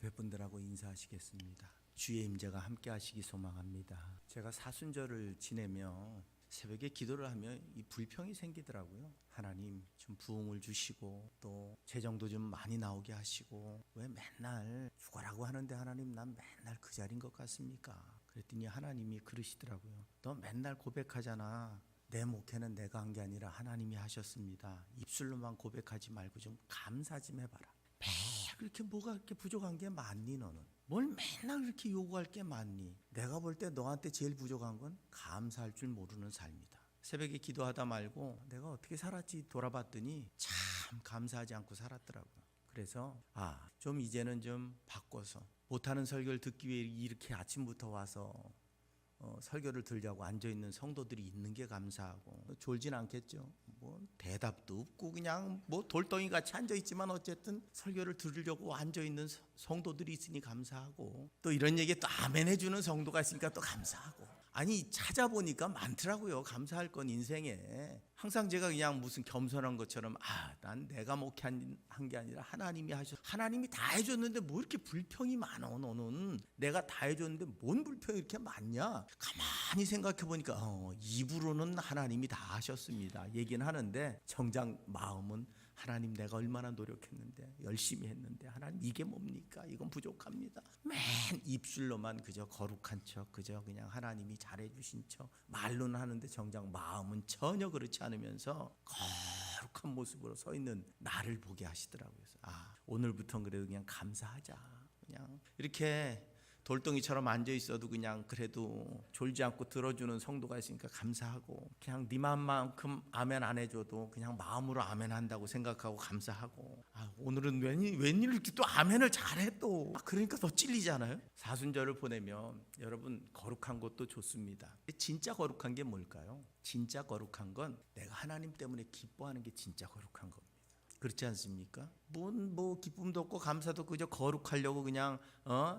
옆에 분들하고 인사하시겠습니다. 주의 임재가 함께 하시기 소망합니다. 제가 사순절을 지내며 새벽에 기도를 하며 이 불평이 생기더라고요. 하나님 좀 부흥을 주시고 또 재정도 좀 많이 나오게 하시고 왜 맨날 죽어라고 하는데 하나님 난 맨날 그 자리인 것 같습니까? 그랬더니 하나님이 그러시더라고요. 너 맨날 고백하잖아. 내 목회는 내가 한 게 아니라 하나님이 하셨습니다. 입술로만 고백하지 말고 좀 감사 좀 해봐라. 매일 그렇게 뭐가 그렇게 부족한 게 많니 너는? 뭘 맨날 그렇게 요구할 게 많니? 내가 볼 때 너한테 제일 부족한 건 감사할 줄 모르는 삶이다. 새벽에 기도하다 말고 내가 어떻게 살았지 돌아봤더니 참 감사하지 않고 살았더라고요. 그래서 좀 이제는 좀 바꿔서 못하는 설교를 듣기 위해 이렇게 아침부터 와서 설교를 들려고 앉아있는 성도들이 있는 게 감사하고 졸진 않겠죠. 뭐 대답도 없고 그냥 뭐 돌덩이 같이 앉아있지만 어쨌든 설교를 들으려고 앉아있는 성도들이 있으니 감사하고 또 이런 얘기에 또 아멘 해주는 성도가 있으니까 또 감사하고 아니 찾아보니까 많더라고요. 감사할 건 인생에 항상 제가 그냥 무슨 겸손한 것처럼 난 내가 목회한 게 아니라 하나님이 하나님이 다 해줬는데 뭐 이렇게 불평이 많어 너는. 내가 다 해줬는데 뭔 불평이 이렇게 많냐. 가만히 생각해 보니까 입으로는 하나님이 다 하셨습니다 얘기는 하는데 정작 마음은 하나님 내가 얼마나 노력했는데 열심히 했는데 하나님 이게 뭡니까? 이건 부족합니다. 맨 입술로만 그저 거룩한 척 그저 그냥 하나님이 잘해주신 척 말로는 하는데 정작 마음은 전혀 그렇지 않으면서 거룩한 모습으로 서 있는 나를 보게 하시더라고요. 그래서 오늘부터는 그래도 그냥 감사하자. 그냥 이렇게 돌덩이처럼 앉아 있어도 그냥 그래도 졸지 않고 들어주는 성도가 있으니까 감사하고 그냥 네 마음만큼 아멘 안 해줘도 그냥 마음으로 아멘 한다고 생각하고 감사하고 오늘은 웬일 이렇게 또 아멘을 잘해 또 그러니까 더 찔리잖아요. 사순절을 보내면 여러분 거룩한 것도 좋습니다. 진짜 거룩한 게 뭘까요? 진짜 거룩한 건 내가 하나님 때문에 기뻐하는 게 진짜 거룩한 겁니다. 그렇지 않습니까? 뭐 기쁨도 없고 감사도 없고 그저 거룩하려고 그냥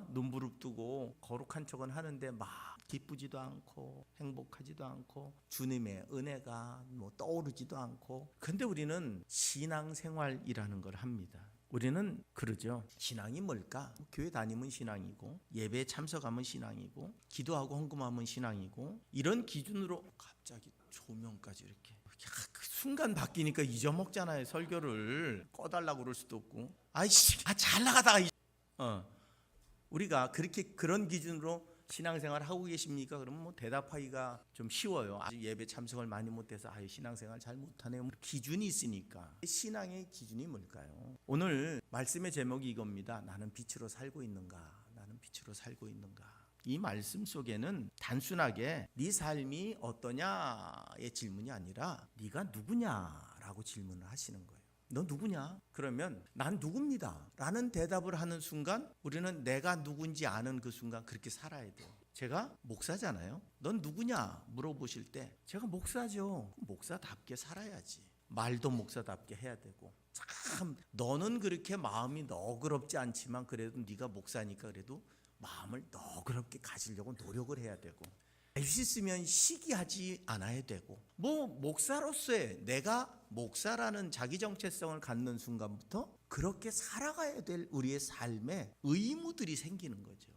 눈부릅뜨고 거룩한 척은 하는데 막 기쁘지도 않고 행복하지도 않고 주님의 은혜가 뭐 떠오르지도 않고. 근데 우리는 신앙생활이라는 걸 합니다. 우리는 그러죠. 신앙이 뭘까? 교회 다니면 신앙이고 예배에 참석하면 신앙이고 기도하고 헌금하면 신앙이고 이런 기준으로 갑자기 조명까지 이렇게 그 순간 바뀌니까 잊어먹잖아요. 설교를 꺼달라고 그럴 수도 없고 잘 나가다가 우리가 그런 기준으로 신앙생활 하고 계십니까? 그러면 뭐 대답하기가 좀 쉬워요. 아직 예배 참석을 많이 못해서 신앙생활 잘 못하네요. 기준이 있으니까. 신앙의 기준이 뭘까요? 오늘 말씀의 제목이 이겁니다. 나는 빛으로 살고 있는가? 나는 빛으로 살고 있는가? 이 말씀 속에는 단순하게 네 삶이 어떠냐의 질문이 아니라 네가 누구냐라고 질문을 하시는 거예요. 너 누구냐? 그러면 난 누굽니다 라는 대답을 하는 순간 우리는 내가 누군지 아는 그 순간 그렇게 살아야 돼요. 제가 목사잖아요. 넌 누구냐 물어보실 때 제가 목사죠. 목사답게 살아야지. 말도 목사답게 해야 되고 참 너는 그렇게 마음이 너그럽지 않지만 그래도 네가 목사니까 그래도 마음을 너그럽게 가지려고 노력을 해야 되고 할 수 있으면 시기하지 않아야 되고 뭐 목사로서의 내가 목사라는 자기 정체성을 갖는 순간부터 그렇게 살아가야 될 우리의 삶에 의무들이 생기는 거죠.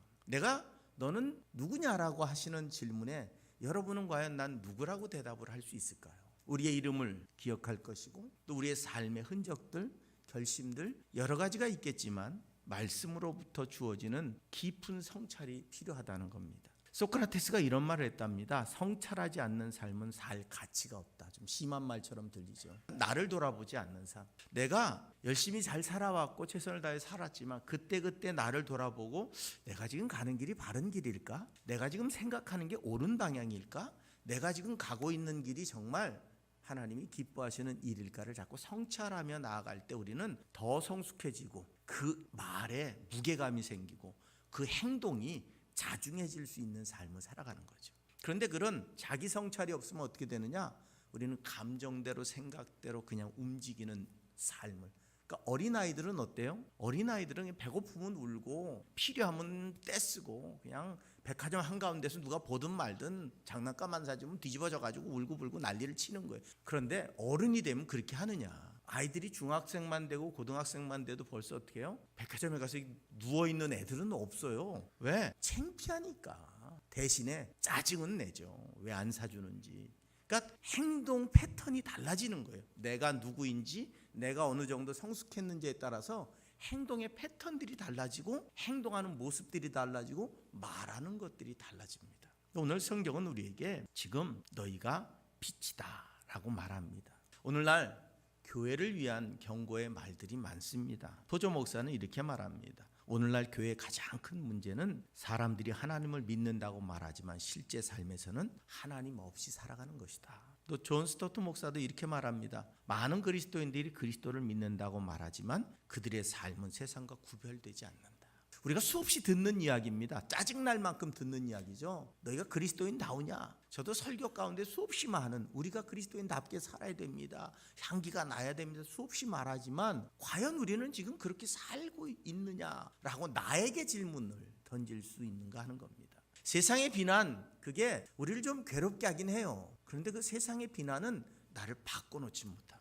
너는 누구냐라고 하시는 질문에 여러분은 과연 난 누구라고 대답을 할 수 있을까요? 우리의 이름을 기억할 것이고 또 우리의 삶의 흔적들, 결심들 여러 가지가 있겠지만 말씀으로부터 주어지는 깊은 성찰이 필요하다는 겁니다. 소크라테스가 이런 말을 했답니다. 성찰하지 않는 삶은 살 가치가 없다. 좀 심한 말처럼 들리죠. 나를 돌아보지 않는 삶. 내가 열심히 잘 살아왔고 최선을 다해 살았지만 그때 나를 돌아보고 내가 지금 가는 길이 바른 길일까? 내가 지금 생각하는 게 옳은 방향일까? 내가 지금 가고 있는 길이 정말 하나님이 기뻐하시는 일일까를 자꾸 성찰하며 나아갈 때 우리는 더 성숙해지고 그 말에 무게감이 생기고 그 행동이 자중해질 수 있는 삶을 살아가는 거죠. 그런데 그런 자기 성찰이 없으면 어떻게 되느냐? 우리는 감정대로 생각대로 그냥 움직이는 삶을. 그러니까 어린아이들은 어때요? 어린아이들은 배고프면 울고 필요하면 떼쓰고 그냥 백화점 한가운데서 누가 보든 말든 장난감 안 사주면 뒤집어져 가지고 울고불고 난리를 치는 거예요. 그런데 어른이 되면 그렇게 하느냐? 아이들이 중학생만 되고 고등학생만 돼도 벌써 어떻게 해요? 백화점에 가서 누워있는 애들은 없어요. 왜? 창피하니까. 대신에 짜증은 내죠. 왜 안 사주는지. 그러니까 행동 패턴이 달라지는 거예요. 내가 누구인지, 내가 어느 정도 성숙했는지에 따라서 행동의 패턴들이 달라지고 행동하는 모습들이 달라지고 말하는 것들이 달라집니다. 오늘 성경은 우리에게 지금 너희가 빛이다 라고 말합니다. 오늘날 교회를 위한 경고의 말들이 많습니다. 도조 목사는 이렇게 말합니다. 오늘날 교회의 가장 큰 문제는 사람들이 하나님을 믿는다고 말하지만 실제 삶에서는 하나님 없이 살아가는 것이다. 또 존 스토트 목사도 이렇게 말합니다. 많은 그리스도인들이 그리스도를 믿는다고 말하지만 그들의 삶은 세상과 구별되지 않는다. 우리가 수없이 듣는 이야기입니다. 짜증날 만큼 듣는 이야기죠. 너희가 그리스도인다우냐? 저도 설교 가운데 수없이 많은 우리가 그리스도인답게 살아야 됩니다. 향기가 나야 됩니다. 수없이 말하지만 과연 우리는 지금 그렇게 살고 있느냐라고 나에게 질문을 던질 수 있는가 하는 겁니다. 세상의 비난, 그게 우리를 좀 괴롭게 하긴 해요. 그런데 그 세상의 비난은 나를 바꿔놓지 못합니다.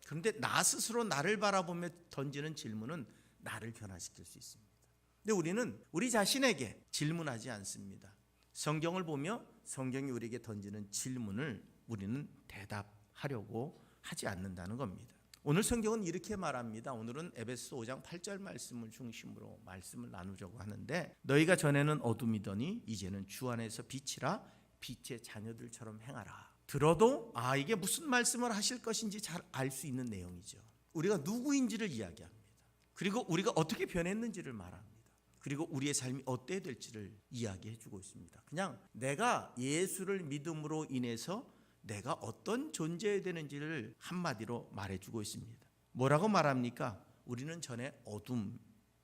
그런데 나 스스로 나를 바라보며 던지는 질문은 나를 변화시킬 수 있습니다. 근데 우리는 우리 자신에게 질문하지 않습니다. 성경을 보며 성경이 우리에게 던지는 질문을 우리는 대답하려고 하지 않는다는 겁니다. 오늘 성경은 이렇게 말합니다. 오늘은 에베소 5장 8절 말씀을 중심으로 말씀을 나누려고 하는데 너희가 전에는 어둠이더니 이제는 주 안에서 빛이라 빛의 자녀들처럼 행하라. 들어도 이게 무슨 말씀을 하실 것인지 잘 알 수 있는 내용이죠. 우리가 누구인지를 이야기합니다. 그리고 우리가 어떻게 변했는지를 말합니다. 그리고 우리의 삶이 어때야 될지를 이야기해 주고 있습니다. 그냥 내가 예수를 믿음으로 인해서 내가 어떤 존재해야 되는지를 한마디로 말해주고 있습니다. 뭐라고 말합니까? 우리는 전에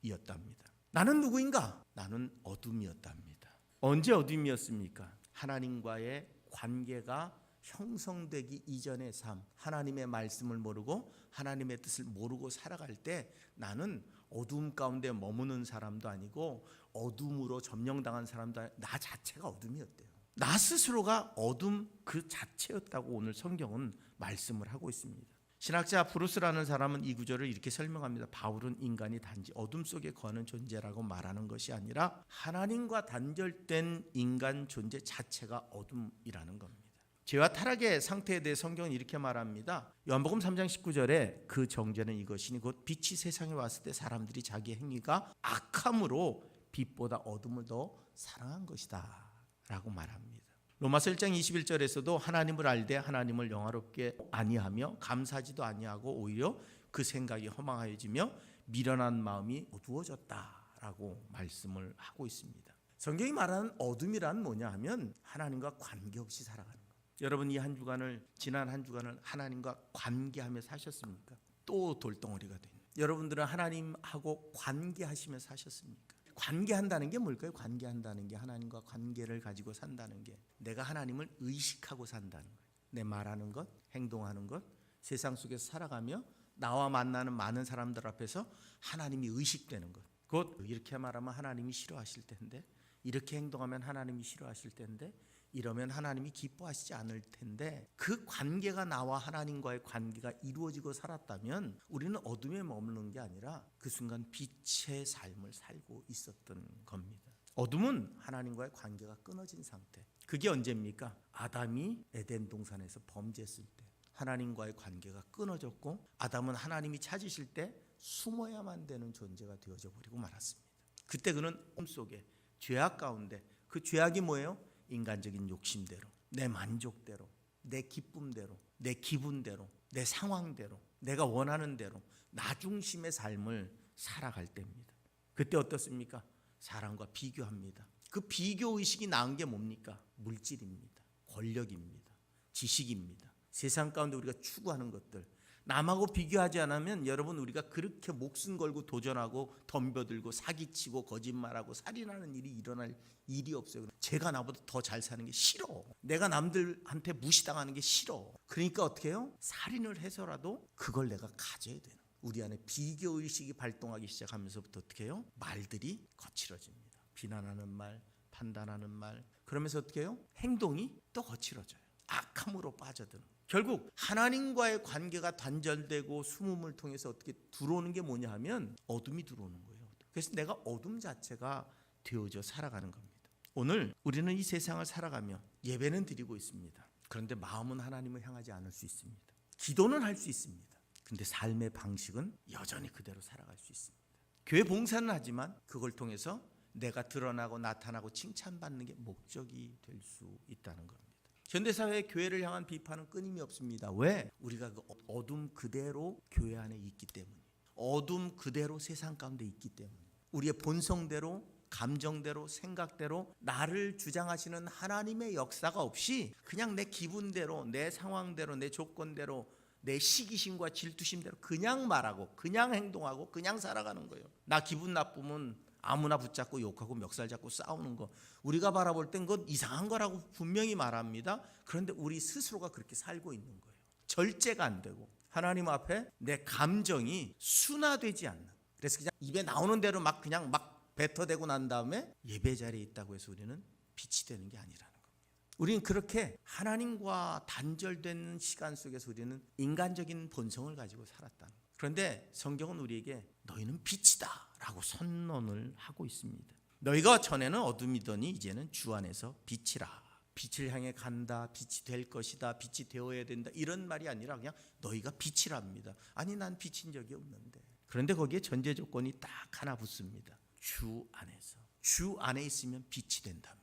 어둠이었답니다. 나는 누구인가? 나는 어둠이었답니다. 언제 어둠이었습니까? 하나님과의 관계가 형성되기 이전의 삶, 하나님의 말씀을 모르고 하나님의 뜻을 모르고 살아갈 때 나는 어둠 가운데 머무는 사람도 아니고 어둠으로 점령당한 사람도 아니고 나 자체가 어둠이었대요. 나 스스로가 어둠 그 자체였다고 오늘 성경은 말씀을 하고 있습니다. 신학자 브루스라는 사람은 이 구절을 이렇게 설명합니다. 바울은 인간이 단지 어둠 속에 거하는 존재라고 말하는 것이 아니라 하나님과 단절된 인간 존재 자체가 어둠이라는 겁니다. 죄와 타락의 상태에 대해 성경은 이렇게 말합니다. 요한복음 3장 19절에 그 정죄는 이것이니 곧 빛이 세상에 왔을 때 사람들이 자기 행위가 악함으로 빛보다 어둠을 더 사랑한 것이다 라고 말합니다. 로마서 1장 21절에서도 하나님을 알되 하나님을 영화롭게 아니하며 감사하지도 아니하고 오히려 그 생각이 허망하여지며 미련한 마음이 어두워졌다라고 말씀을 하고 있습니다. 성경이 말하는 어둠이란 뭐냐 하면 하나님과 관계없이 살아가는 것. 여러분 이 한 주간을 지난 한 주간을 하나님과 관계하며 사셨습니까? 또 돌덩어리가 된 여러분들은 하나님하고 관계하시며 사셨습니까? 관계한다는 게 뭘까요? 관계한다는 게 하나님과 관계를 가지고 산다는 게 내가 하나님을 의식하고 산다는 거예요. 내 말하는 것, 행동하는 것, 세상 속에서 살아가며 나와 만나는 많은 사람들 앞에서 하나님이 의식되는 것. 곧 이렇게 말하면 하나님이 싫어하실 텐데, 이렇게 행동하면 하나님이 싫어하실 텐데, 이러면 하나님이 기뻐하시지 않을 텐데, 그 관계가 나와 하나님과의 관계가 이루어지고 살았다면 우리는 어둠에 머무는 게 아니라 그 순간 빛의 삶을 살고 있었던 겁니다. 어둠은 하나님과의 관계가 끊어진 상태. 그게 언제입니까? 아담이 에덴 동산에서 범죄했을 때 하나님과의 관계가 끊어졌고 아담은 하나님이 찾으실 때 숨어야만 되는 존재가 되어져 버리고 말았습니다. 그때 그는 꿈속에 죄악 가운데, 그 죄악이 뭐예요? 인간적인 욕심대로, 내 만족대로, 내 기쁨대로, 내 기분대로, 내 상황대로, 내가 원하는 대로 나 중심의 삶을 살아갈 때입니다. 그때 어떻습니까? 사람과 비교합니다. 그 비교의식이 낳은 게 뭡니까? 물질입니다. 권력입니다. 지식입니다. 세상 가운데 우리가 추구하는 것들, 남하고 비교하지 않으면 여러분 우리가 그렇게 목숨 걸고 도전하고 덤벼들고 사기치고 거짓말하고 살인하는 일이 일어날 일이 없어요. 제가 나보다 더 잘 사는 게 싫어. 내가 남들한테 무시당하는 게 싫어. 그러니까 어떻게 해요? 살인을 해서라도 그걸 내가 가져야 되는. 우리 안에 비교의식이 발동하기 시작하면서부터 어떻게 해요? 말들이 거칠어집니다. 비난하는 말, 판단하는 말. 그러면서 어떻게 해요? 행동이 또 거칠어져요. 악함으로 빠져드는. 결국 하나님과의 관계가 단절되고 숨음을 통해서 어떻게 들어오는 게 뭐냐 하면 어둠이 들어오는 거예요. 그래서 내가 어둠 자체가 되어져 살아가는 겁니다. 오늘 우리는 이 세상을 살아가며 예배는 드리고 있습니다. 그런데 마음은 하나님을 향하지 않을 수 있습니다. 기도는 할 수 있습니다. 그런데 삶의 방식은 여전히 그대로 살아갈 수 있습니다. 교회 봉사는 하지만 그걸 통해서 내가 드러나고 나타나고 칭찬받는 게 목적이 될 수 있다는 겁니다. 현대사회의 교회를 향한 비판은 끊임이 없습니다. 왜? 우리가 그 어둠 그대로 교회 안에 있기 때문에, 어둠 그대로 세상 가운데 있기 때문에, 우리의 본성대로, 감정대로, 생각대로 나를 주장하시는 하나님의 역사가 없이 그냥 내 기분대로, 내 상황대로, 내 조건대로, 내 시기심과 질투심대로 그냥 말하고 그냥 행동하고 그냥 살아가는 거예요. 나 기분 나쁘면 아무나 붙잡고 욕하고 멱살 잡고 싸우는 거, 우리가 바라볼 땐 그건 이상한 거라고 분명히 말합니다. 그런데 우리 스스로가 그렇게 살고 있는 거예요. 절제가 안 되고 하나님 앞에 내 감정이 순화되지 않는, 그래서 그냥 입에 나오는 대로 막 그냥 막 뱉어대고 난 다음에 예배 자리에 있다고 해서 우리는 빛이 되는 게 아니라는 겁니다. 우리는 그렇게 하나님과 단절된 시간 속에서 우리는 인간적인 본성을 가지고 살았다는 거예요. 그런데 성경은 우리에게 너희는 빛이다 라고 선언을 하고 있습니다. 너희가 전에는 어둠이더니 이제는 주 안에서 빛이라. 빛을 향해 간다, 빛이 될 것이다, 빛이 되어야 된다, 이런 말이 아니라 그냥 너희가 빛이랍니다. 아니 난 빛인 적이 없는데. 그런데 거기에 전제 조건이 딱 하나 붙습니다. 주 안에서. 주 안에 있으면 빛이 된답니다.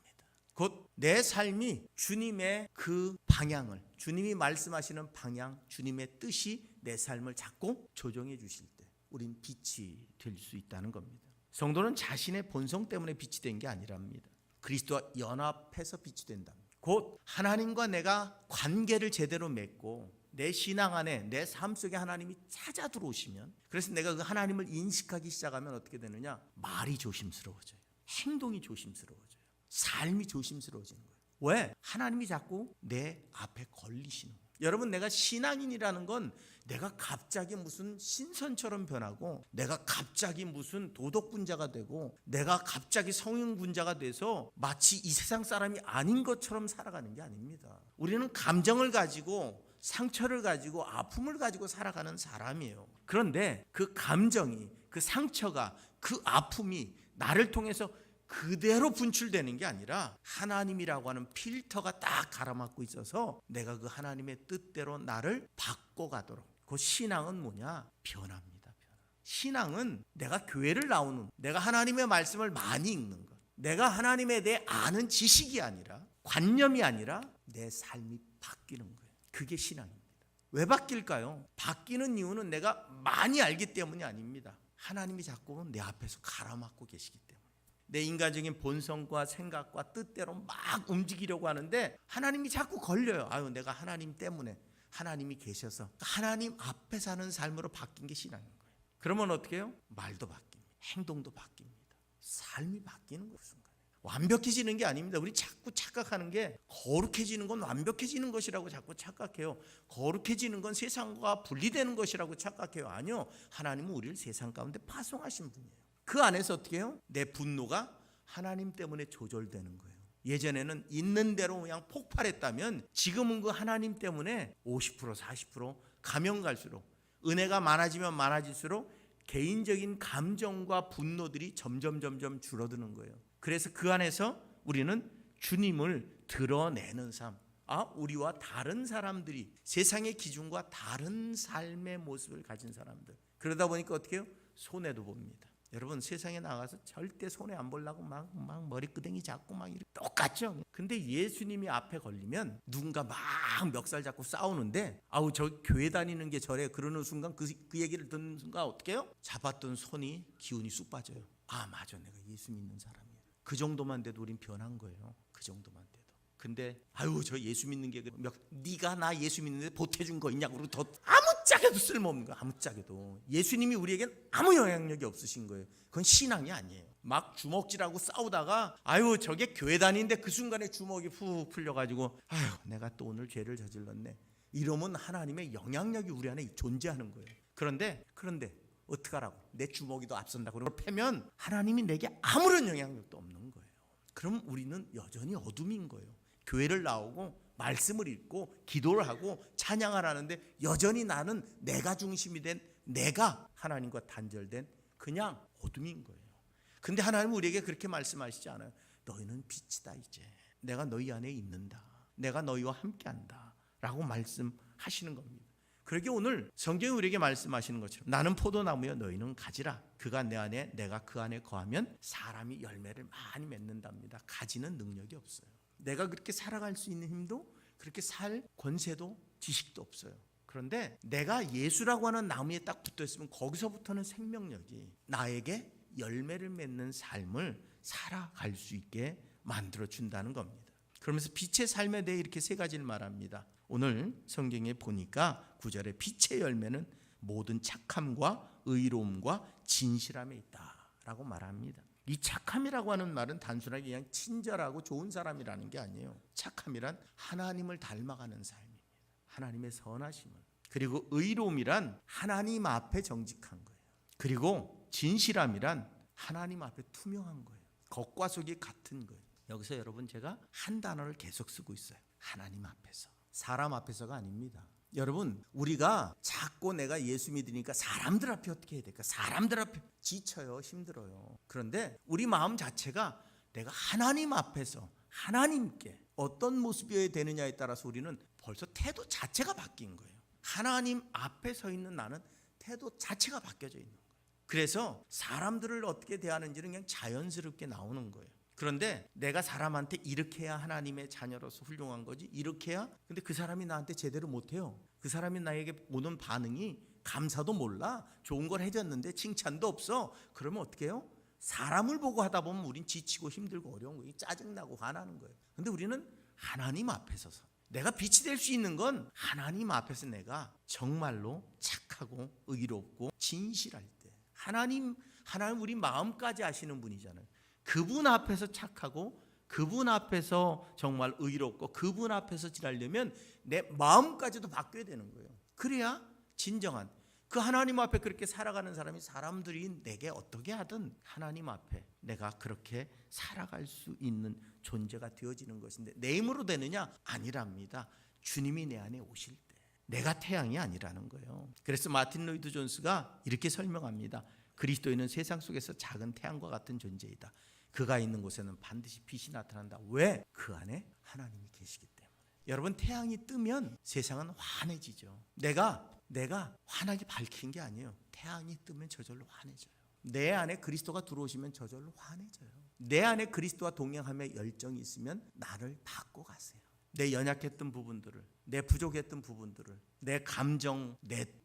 곧 내 삶이 주님의 그 방향을, 주님이 말씀하시는 방향, 주님의 뜻이 내 삶을 자꾸 조정해 주실 때 우린 빛이 될 수 있다는 겁니다. 성도는 자신의 본성 때문에 빛이 된 게 아니랍니다. 그리스도와 연합해서 빛이 된답니다. 곧 하나님과 내가 관계를 제대로 맺고 내 신앙 안에, 내 삶 속에 하나님이 찾아 들어오시면, 그래서 내가 그 하나님을 인식하기 시작하면 어떻게 되느냐? 말이 조심스러워져요. 행동이 조심스러워져요. 삶이 조심스러워지는 거예요. 왜? 하나님이 자꾸 내 앞에 걸리시는 거예요. 여러분, 내가 신앙인이라는 건 내가 갑자기 무슨 신선처럼 변하고, 내가 갑자기 무슨 도덕군자가 되고, 내가 갑자기 성인군자가 돼서 마치 이 세상 사람이 아닌 것처럼 살아가는 게 아닙니다. 우리는 감정을 가지고, 상처를 가지고, 아픔을 가지고 살아가는 사람이에요. 그런데 그 감정이, 그 상처가, 그 아픔이 나를 통해서 그대로 분출되는 게 아니라 하나님이라고 하는 필터가 딱 가로막고 있어서 내가 그 하나님의 뜻대로 나를 바꿔가도록. 그 신앙은 뭐냐? 변합니다. 신앙은 내가 교회를 나오는, 내가 하나님의 말씀을 많이 읽는 것, 내가 하나님에 대해 아는 지식이 아니라, 관념이 아니라 내 삶이 바뀌는 거예요. 그게 신앙입니다. 왜 바뀔까요? 바뀌는 이유는 내가 많이 알기 때문이 아닙니다. 하나님이 자꾸 내 앞에서 가로막고 계시기 때문에. 내 인간적인 본성과 생각과 뜻대로 막 움직이려고 하는데 하나님이 자꾸 걸려요. 아유, 내가 하나님 때문에, 하나님이 계셔서 하나님 앞에 사는 삶으로 바뀐 게 신앙인 거예요. 그러면 어떻게 해요? 말도 바뀝니다. 행동도 바뀝니다. 삶이 바뀌는 거예요. 순간에. 완벽해지는 게 아닙니다. 우리 자꾸 착각하는 게 거룩해지는 건 완벽해지는 것이라고 자꾸 착각해요. 거룩해지는 건 세상과 분리되는 것이라고 착각해요. 아니요. 하나님은 우리를 세상 가운데 파송하신 분이에요. 그 안에서 어떻게 해요? 내 분노가 하나님 때문에 조절되는 거예요. 예전에는 있는 대로 그냥 폭발했다면 지금은 그 하나님 때문에 50%, 40% 가면 갈수록, 은혜가 많아지면 많아질수록 개인적인 감정과 분노들이 점점 줄어드는 거예요. 그래서 그 안에서 우리는 주님을 드러내는 삶, 우리와 다른 사람들이 세상의 기준과 다른 삶의 모습을 가진 사람들. 그러다 보니까 어떻게 해요? 손해도 봅니다. 여러분, 세상에 나가서 절대 손해 안 보려고 막 머리끄댕이 잡고 막 이렇게 똑같죠. 근데 예수님이 앞에 걸리면 누군가 막 멱살 잡고 싸우는데, 저 교회 다니는 게 저래, 그러는 순간 그 얘기를 듣는 순간 어떻게 해요? 잡았던 손이 기운이 쑥 빠져요. 맞아, 내가 예수 믿는 사람이야. 그 정도만 돼도 우린 변한 거예요. 그 정도만 돼도. 근데 저 예수 믿는 게 네가 나 예수 믿는데 보태준 거 있냐고, 그리고 더 아무짝에도 쓸모없는 거. 아무짝에도 예수님이 우리에겐 아무 영향력이 없으신 거예요. 그건 신앙이 아니에요. 막 주먹질하고 싸우다가 저게 교회 다니는데 그 순간에 주먹이 훅 풀려가지고 내가 또 오늘 죄를 저질렀네, 이러면 하나님의 영향력이 우리 안에 존재하는 거예요. 그런데 어떡하라고, 내 주먹이 더 앞선다고 그걸 패면 하나님이 내게 아무런 영향력도 없는 거예요. 그럼 우리는 여전히 어둠인 거예요. 교회를 나오고 말씀을 읽고 기도를 하고 찬양을 하는데 여전히 나는 내가 중심이 된, 내가 하나님과 단절된 그냥 어둠인 거예요. 근데 하나님은 우리에게 그렇게 말씀하시지 않아요. 너희는 빛이다. 이제 내가 너희 안에 있는다. 내가 너희와 함께한다 라고 말씀하시는 겁니다. 그러게 오늘 성경이 우리에게 말씀하시는 것처럼 나는 포도나무여 너희는 가지라. 그가 내 안에 내가 그 안에 거하면 사람이 열매를 많이 맺는답니다. 가지는 능력이 없어요. 내가 그렇게 살아갈 수 있는 힘도, 그렇게 살 권세도 지식도 없어요. 그런데 내가 예수라고 하는 나무에 딱 붙어 있으면 거기서부터는 생명력이 나에게 열매를 맺는 삶을 살아갈 수 있게 만들어 준다는 겁니다. 그러면서 빛의 삶에 대해 이렇게 세 가지를 말합니다. 오늘 성경에 보니까 9절에 빛의 열매는 모든 착함과 의로움과 진실함에 있다라고 말합니다. 이 착함이라고 하는 말은 단순하게 그냥 친절하고 좋은 사람이라는 게 아니에요. 착함이란 하나님을 닮아가는 삶입니다. 하나님의 선하심을. 그리고 의로움이란 하나님 앞에 정직한 거예요. 그리고 진실함이란 하나님 앞에 투명한 거예요. 겉과 속이 같은 거예요. 여기서 여러분 제가 한 단어를 계속 쓰고 있어요. 하나님 앞에서. 사람 앞에서가 아닙니다. 여러분 우리가 자꾸 내가 예수 믿으니까 사람들 앞에 어떻게 해야 될까? 사람들 앞에 지쳐요. 힘들어요. 그런데 우리 마음 자체가 내가 하나님 앞에서 하나님께 어떤 모습이어야 되느냐에 따라서 우리는 벌써 태도 자체가 바뀐 거예요. 하나님 앞에 서 있는 나는 태도 자체가 바뀌어져 있는 거예요. 그래서 사람들을 어떻게 대하는지는 그냥 자연스럽게 나오는 거예요. 그런데 내가 사람한테 이렇게 해야 하나님의 자녀로서 훌륭한 거지, 이렇게 해야, 근데 그 사람이 나한테 제대로 못해요. 그 사람이 나에게 오는 반응이 감사도 몰라. 좋은 걸 해줬는데 칭찬도 없어. 그러면 어떻게 해요? 사람을 보고 하다 보면 우린 지치고 힘들고 어려운 거예요. 짜증나고 화나는 거예요. 근데 우리는 하나님 앞에 서서 내가 빛이 될 수 있는 건 하나님 앞에서 내가 정말로 착하고 의롭고 진실할 때, 하나님 우리 마음까지 아시는 분이잖아요. 그분 앞에서 착하고 그분 앞에서 정말 의롭고 그분 앞에서 지나려면 내 마음까지도 바뀌어야 되는 거예요. 그래야 진정한 그 하나님 앞에 그렇게 살아가는 사람이, 사람들이 내게 어떻게 하든 하나님 앞에 내가 그렇게 살아갈 수 있는 존재가 되어지는 것인데, 내 힘으로 되느냐? 아니랍니다. 주님이 내 안에 오실 때. 내가 태양이 아니라는 거예요. 그래서 마틴 로이드 존스가 이렇게 설명합니다. 그리스도인은 세상 속에서 작은 태양과 같은 존재이다. 그가 있는 곳에는 반드시 빛이 나타난다. 왜? 그 안에 하나님이 계시기 때문에. 여러분 태양이 뜨면 세상은 환해지죠. 내가 환하게 밝힌 게 아니에요. 태양이 뜨면 저절로 환해져요. 내 안에 그리스도가 들어오시면 저절로 환해져요. 내 안에 그리스도와 동행하며 열정이 있으면 나를 받고 가세요. 내 연약했던 부분들을, 내 부족했던 부분들을, 내 감정,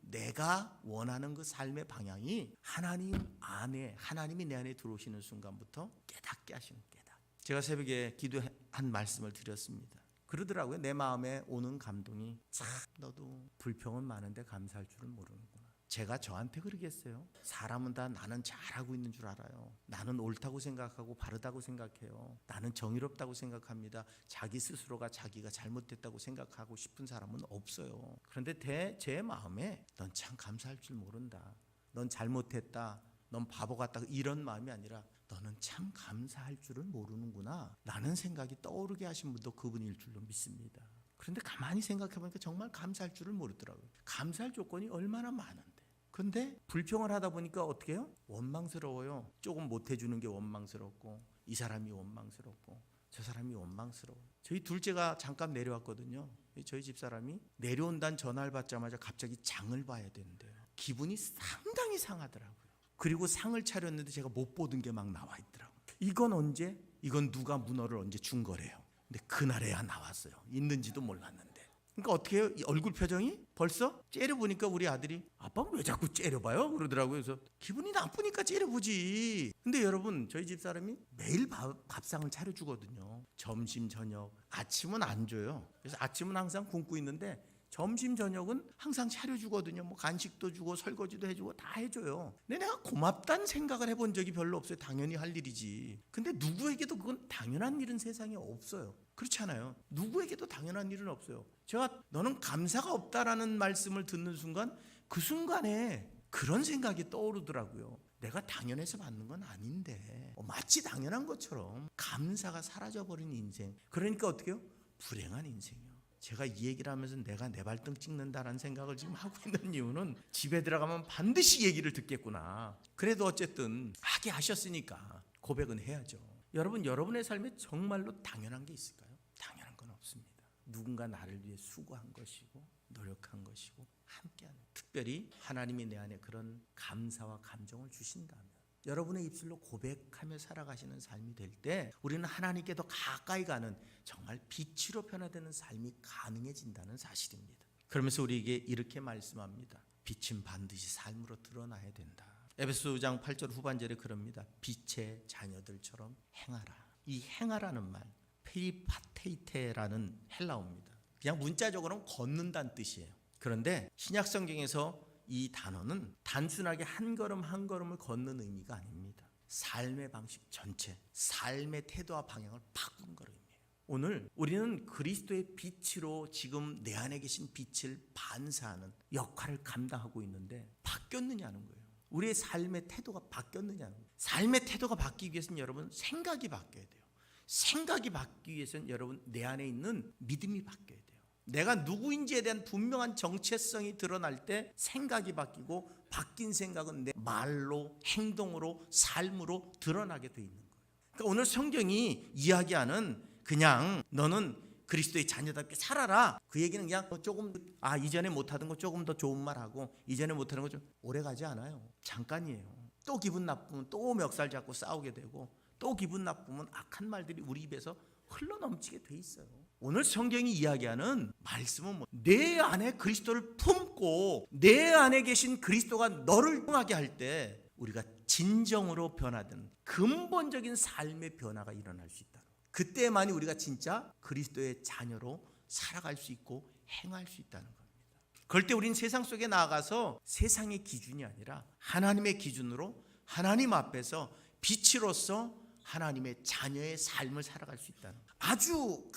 내가 원하는 그 삶의 방향이 하나님 안에, 하나님이 내 안에 들어오시는 순간부터 깨닫게 하시는 깨닫. 제가 새벽에 기도한 말씀을 드렸습니다. 그러더라고요. 내 마음에 오는 감동이, 참 너도 불평은 많은데 감사할 줄은 모르는구나. 제가 저한테 그러겠어요? 사람은 다 나는 잘하고 있는 줄 알아요. 나는 옳다고 생각하고 바르다고 생각해요. 나는 정의롭다고 생각합니다. 자기 스스로가 자기가 잘못됐다고 생각하고 싶은 사람은 없어요. 그런데 제 마음에 넌 참 감사할 줄 모른다. 넌 잘못했다. 넌 바보 같다. 이런 마음이 아니라 너는 참 감사할 줄을 모르는구나 라는 생각이 떠오르게 하신 분도 그분일 줄로 믿습니다. 그런데 가만히 생각해보니까 정말 감사할 줄을 모르더라고요. 감사할 조건이 얼마나 많은데. 근데 불평을 하다 보니까 어떻게 해요? 원망스러워요. 조금 못해주는 게 원망스럽고, 이 사람이 원망스럽고, 저 사람이 원망스러워요. 저희 둘째가 잠깐 내려왔거든요. 저희 집사람이 내려온다는 전화를 받자마자 갑자기 장을 봐야 되는데요. 기분이 상당히 상하더라고요. 그리고 상을 차렸는데 제가 못 보던 게 막 나와 있더라고요. 이건 언제? 이건 누가 문어를 언제 준 거래요. 근데 그날에야 나왔어요. 있는지도 몰랐는데. 그러니까 어떻게 해요? 얼굴 표정이 벌써 째려보니까 우리 아들이 아빠는 왜 자꾸 째려봐요? 그러더라고요. 그래서 기분이 나쁘니까 째려보지. 근데 여러분 저희 집사람이 매일 밥상을 차려주거든요. 점심 저녁. 아침은 안 줘요. 그래서 아침은 항상 굶고 있는데 점심 저녁은 항상 차려주거든요. 뭐 간식도 주고 설거지도 해주고 다 해줘요. 근데 내가 고맙다는 생각을 해본 적이 별로 없어요. 당연히 할 일이지. 근데 누구에게도 그건 당연한 일은 세상에 없어요. 그렇잖아요. 누구에게도 당연한 일은 없어요. 제가 너는 감사가 없다라는 말씀을 듣는 순간, 그 순간에 그런 생각이 떠오르더라고요. 내가 당연해서 받는 건 아닌데 마치 당연한 것처럼 감사가 사라져버린 인생. 그러니까 어떻게 해요? 불행한 인생이요. 제가 이 얘기를 하면서 내가 내 발등 찍는다라는 생각을 지금 하고 있는 이유는 집에 들어가면 반드시 얘기를 듣겠구나. 그래도 어쨌든 하게 하셨으니까 고백은 해야죠. 여러분, 여러분의 삶에 정말로 당연한 게 있을까요? 당연한 건 없습니다. 누군가 나를 위해 수고한 것이고 노력한 것이고 함께하는, 특별히 하나님이 내 안에 그런 감사와 감정을 주신다면 여러분의 입술로 고백하며 살아가시는 삶이 될 때 우리는 하나님께 더 가까이 가는 정말 빛으로 변화되는 삶이 가능해진다는 사실입니다. 그러면서 우리에게 이렇게 말씀합니다. 빛은 반드시 삶으로 드러나야 된다. 에베소장 8절 후반절에 그럽니다. 빛의 자녀들처럼 행하라. 이 행하라는 말, 페리파테이테라는 헬라어입니다. 그냥 문자적으로는 걷는다는 뜻이에요. 그런데 신약 성경에서 이 단어는 단순하게 한 걸음 한 걸음을 걷는 의미가 아닙니다. 삶의 방식 전체, 삶의 태도와 방향을 바꾼 걸 의미해요. 오늘 우리는 그리스도의 빛으로 지금 내 안에 계신 빛을 반사하는 역할을 감당하고 있는데 바뀌었느냐는 거예요. 우리의 삶의 태도가 바뀌었느냐는 거예요. 삶의 태도가 바뀌기 위해서는 여러분 생각이 바뀌어야 돼요. 생각이 바뀌기 위해서는 여러분 내 안에 있는 믿음이 바뀌어야 돼요. 내가 누구인지에 대한 분명한 정체성이 드러날 때 생각이 바뀌고 바뀐 생각은 내 말로, 행동으로, 삶으로 드러나게 돼 있는 거예요. 그러니까 오늘 성경이 이야기하는 그냥 너는 그리스도의 자녀답게 살아라, 그 얘기는 그냥 조금 이전에 못하던 거 조금 더 좋은 말하고 이전에 못하는 거 좀 오래 가지 않아요. 잠깐이에요. 또 기분 나쁘면 또 멱살 잡고 싸우게 되고 또 기분 나쁘면 악한 말들이 우리 입에서 흘러넘치게 돼 있어요. 오늘 성경이 이야기하는 말씀은 내 안에 그리스도를 품고 내 안에 계신 그리스도가 너를 통하게 할 때 우리가 진정으로 변화되는 근본적인 삶의 변화가 일어날 수 있다. 그때만이 우리가 진짜 그리스도의 자녀로 살아갈 수 있고 행할 수 있다는 겁니다. 그럴 때 우리는 세상 속에 나아가서 세상의 기준이 아니라 하나님의 기준으로 하나님 앞에서 빛으로서 하나님의 자녀의 삶을 살아갈 수 있다는 거예요. 아주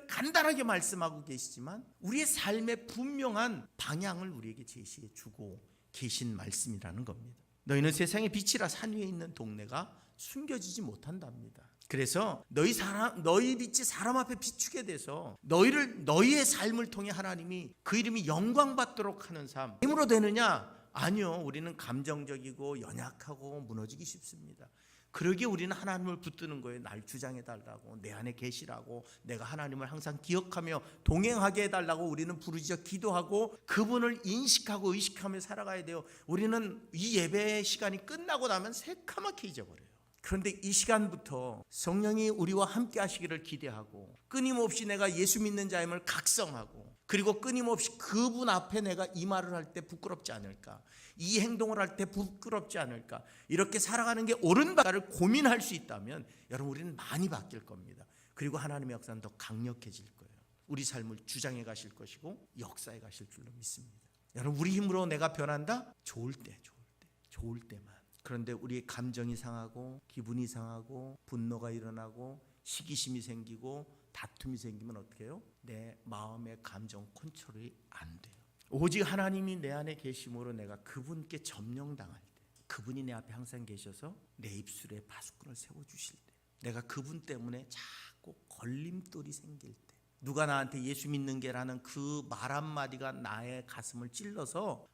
간단하게 말씀하고 계시지만 우리의 삶의 분명한 방향을 우리에게 제시해 주고 계신 말씀이라는 겁니다. 너희는 세상의 빛이라 산 위에 있는 동네가 숨겨지지 못한답니다. 그래서 너희 빛이 사람 앞에 비추게 돼서 너희의 삶을 통해 하나님이 그 이름이 영광받도록 하는 삶. 힘으로 되느냐? 아니요. 우리는 감정적이고 연약하고 무너지기 쉽습니다. 그러기에 우리는 하나님을 붙드는 거예요. 날 주장해 달라고, 내 안에 계시라고, 내가 하나님을 항상 기억하며 동행하게 해달라고 우리는 부르짖어 기도하고 그분을 인식하고 의식하며 살아가야 돼요. 우리는 이 예배 시간이 끝나고 나면 새까맣게 잊어버려요. 그런데 이 시간부터 성령이 우리와 함께 하시기를 기대하고 끊임없이 내가 예수 믿는 자임을 각성하고 그리고 끊임없이 그분 앞에 내가 이 말을 할 때 부끄럽지 않을까, 이 행동을 할 때 부끄럽지 않을까, 이렇게 살아가는 게 옳은 바를 고민할 수 있다면 여러분 우리는 많이 바뀔 겁니다. 그리고 하나님의 역사는 더 강력해질 거예요. 우리 삶을 주장해 가실 것이고 역사해 가실 줄로 믿습니다. 여러분 우리 힘으로 내가 변한다? 좋을 때만. 그런데 우리의 감정이 상하고 기분이 상하고 분노가 일어나고 시기심이 생기고 다툼이 생기면 어떻게 해요? 내 마음의 감정 컨트롤이 안 돼요. 오직 하나님이 내 안에 계심으로 내가 그분께 점령당할 때, 그분이 내 앞에 항상 계셔서 내 입술에 파수꾼을 세워주실 때, 내가 그분 때문에 자꾸 걸림돌이 생길 때, 누가 나한테 예수 믿는 게라는 그 말 한마디가 나의 가슴을 찔러서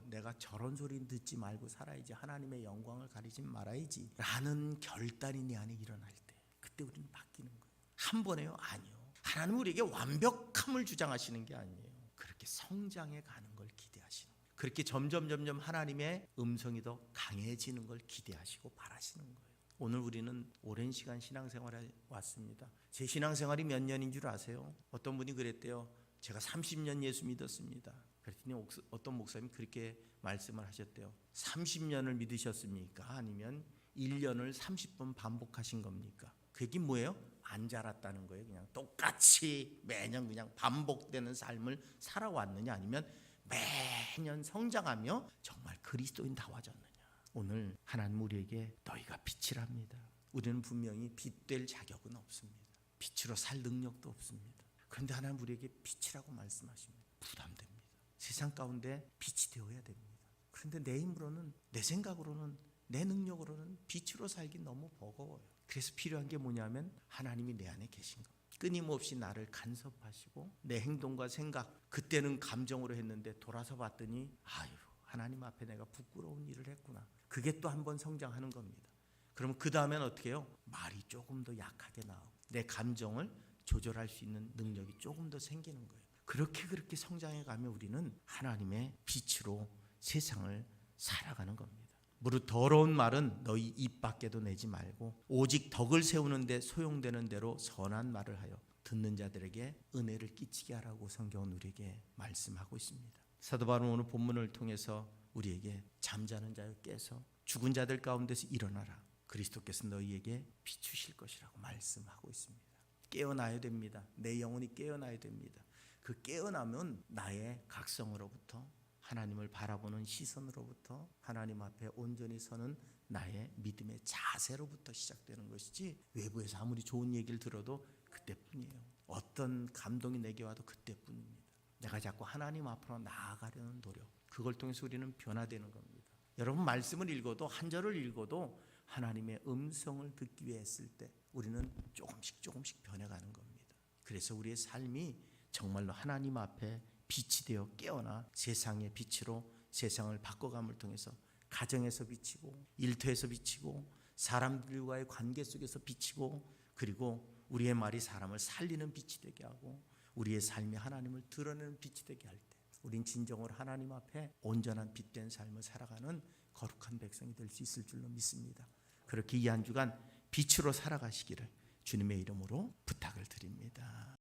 내가 저런 소리 듣지 말고 살아야지, 하나님의 영광을 가리지 말아야지 라는 결단이 내 안에 일어날 때, 그때 우리는 바뀌는 거예요. 한 번에요? 아니요. 하나님은 우리에게 완벽함을 주장하시는 게 아니에요. 그렇게 성장해 가는 걸 기대하시는 거예요. 그렇게 점점 하나님의 음성이 더 강해지는 걸 기대하시고 바라시는 거예요. 오늘 우리는 오랜 시간 신앙생활에 왔습니다. 제 신앙생활이 몇 년인 줄 아세요? 어떤 분이 그랬대요. 제가 30년 예수 믿었습니다. 그랬더니 어떤 목사님이 그렇게 말씀을 하셨대요. 30년을 믿으셨습니까? 아니면 1년을 30번 반복하신 겁니까? 그 얘기 뭐예요? 안 자랐다는 거예요. 그냥 똑같이 매년 그냥 반복되는 삶을 살아왔느냐, 아니면 매년 성장하며 정말 그리스도인다워졌느냐. 오늘 하나님 우리에게 너희가 빛이랍니다. 우리는 분명히 빛될 자격은 없습니다. 빛으로 살 능력도 없습니다. 그런데 하나님 우리에게 빛이라고 말씀하십니다. 부담됩니다. 세상 가운데 빛이 되어야 됩니다. 그런데 내 힘으로는, 내 생각으로는, 내 능력으로는 빛으로 살기 너무 버거워요. 그래서 필요한 게 뭐냐면 하나님이 내 안에 계신 것. 끊임없이 나를 간섭하시고 내 행동과 생각, 그때는 감정으로 했는데 돌아서 봤더니 아유, 하나님 앞에 내가 부끄러운 일을 했구나. 그게 또 한 번 성장하는 겁니다. 그럼 그 다음엔 어떻게 해요? 말이 조금 더 약하게 나오고 내 감정을 조절할 수 있는 능력이 조금 더 생기는 거예요. 그렇게 성장해 가면 우리는 하나님의 빛으로 세상을 살아가는 겁니다. 무릇 더러운 말은 너희 입 밖에도 내지 말고 오직 덕을 세우는 데 소용되는 대로 선한 말을 하여 듣는 자들에게 은혜를 끼치게 하라고 성경은 우리에게 말씀하고 있습니다. 사도 바울은 오늘 본문을 통해서 우리에게 잠자는 자여 깨서 죽은 자들 가운데서 일어나라. 그리스도께서 너희에게 비추실 것이라고 말씀하고 있습니다. 깨어나야 됩니다. 내 영혼이 깨어나야 됩니다. 그 깨어나면 나의 각성으로부터 하나님을 바라보는 시선으로부터 하나님 앞에 온전히 서는 나의 믿음의 자세로부터 시작되는 것이지 외부에서 아무리 좋은 얘기를 들어도 그때뿐이에요. 어떤 감동이 내게 와도 그때뿐입니다. 내가 자꾸 하나님 앞으로 나아가려는 노력, 그걸 통해서 우리는 변화되는 겁니다. 여러분 말씀을 읽어도 한 절을 읽어도 하나님의 음성을 듣기 위해 했을 때 우리는 조금씩 변해가는 겁니다. 그래서 우리의 삶이 정말로 하나님 앞에 빛이 되어 깨어나 세상의 빛으로 세상을 바꿔감을 통해서 가정에서 비치고 일터에서 비치고 사람들과의 관계 속에서 비치고 그리고 우리의 말이 사람을 살리는 빛이 되게 하고 우리의 삶이 하나님을 드러내는 빛이 되게 할 때 우린 진정으로 하나님 앞에 온전한 빛된 삶을 살아가는 거룩한 백성이 될 수 있을 줄로 믿습니다. 그렇게 이 한 주간 빛으로 살아가시기를 주님의 이름으로 부탁을 드립니다.